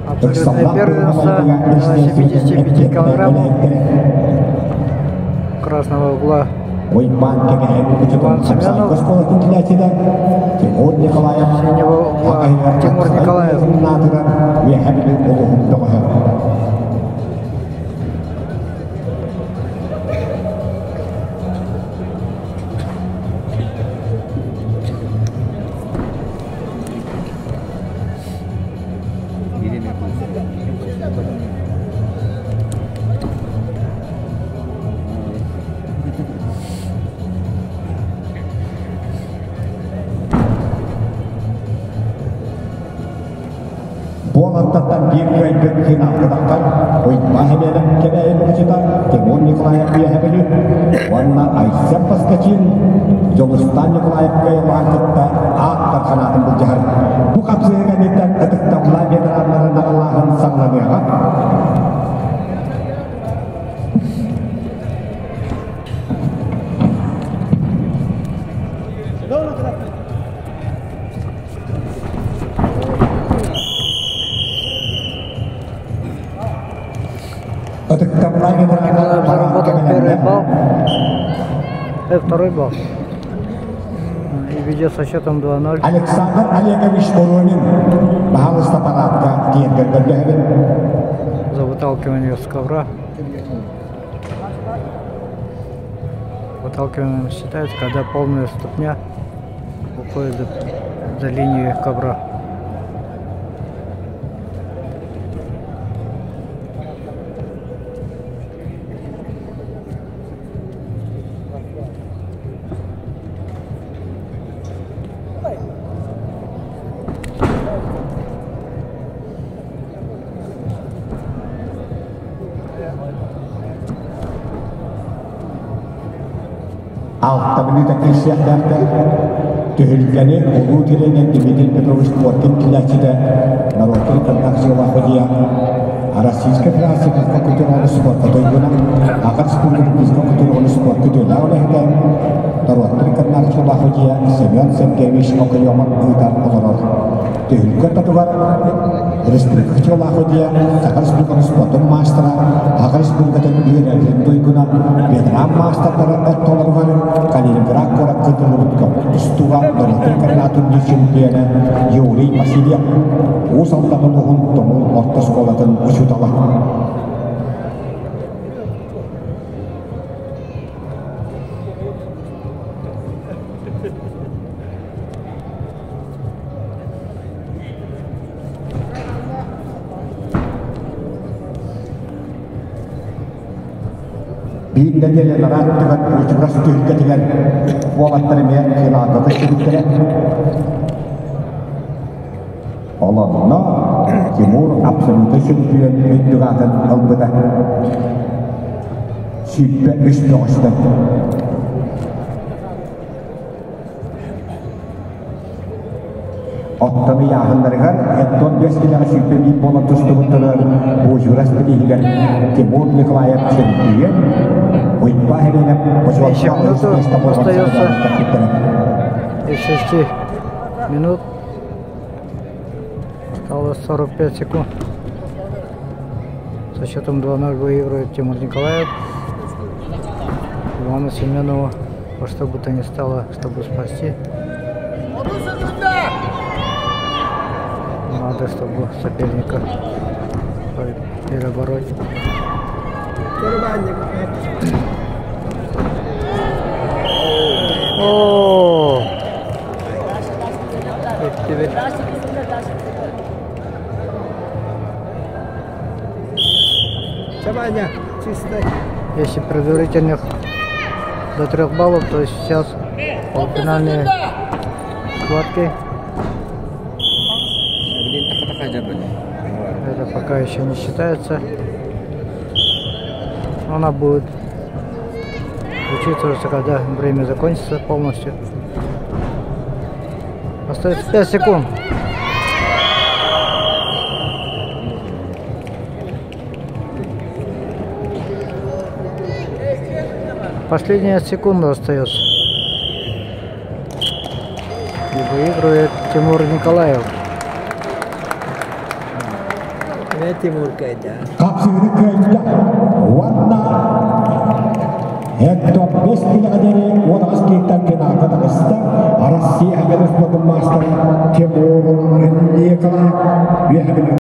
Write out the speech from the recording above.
Абсолютное первенство 75 килограмм красного угла. Иван Семенов, синего угла Тимур Николаев. Болаттан биргай бирген ақыдақтар, ойбахемелі кебәйін ұчыдар, Тимур Николаев бияхебелі, онна Айсен Паскачин, Жолыстан Николаев бәйілған күтті ақтар қанатын бұл жағар. Бұл қапсыға неттен ұтықтамла бедірлерін Аллахын саңламыға. Николаев заработал первый балл, второй балл. И ведет со счетом 2-0. Александр Олегович Воронин, пожалуйста, парадка, За выталкивание с ковра. Выталкиванием считается, когда полная ступня уходит за линию ковра. Алтабылытаки сияқтарда төхілгені олу теренен Дмитрий Петрович Кворкин килячида народный контаксиола ходия. А Российская Федерация физика культурного спорта дойгуна, а Республика физика культурного спорта дойла олегда народный контаксиола ходия Семен Сергеевич Окайомов Уйдар Олорор. Төхілгі татугар Республика культурного ходия Саха Республика спорта мастера, а Республика төнбирен дойгуна Вьетнам мастерлары оттоларган Калининград корак кытылыбытка ұстуға народный контаксиола чемпионы Юрий Васильев. Усалдамылығын томыл орта школатын ұшутала. Bir nedenle rahatlıkla uçurası tühketilen kualatları meğer filatada şirketlere Olanına Timur absolute şampiyon müdüratın albıda şüphe üstü açtı. Ottanı yakınlarıgar etton 5 kilo şüphe bir bola tuttuğundan bu juras bilgiler Timur Nikolaev şampiyon Uypa hedene Еще минуту остается из 6 минут. Осталось 45 секунд. Со счетом 2-0 выигрывает Тимур Николаев. Ивану Семенову во что бы то ни стало, чтобы спасти. Надо, чтобы соперника перебороть. О! Если предварительных до 3 баллов, то сейчас полуфинальные схватки. Это пока еще не считается. Она будет учитываться, когда время закончится полностью. Остается 5 секунд. Последняя секунда остается. И выигрывает Тимур Николаев. Тимур Кайда. Kapsiri kayda warna Hector Besti dari Wadas kita kena kata kasta Arasi agar sebagai master Timur Nikolai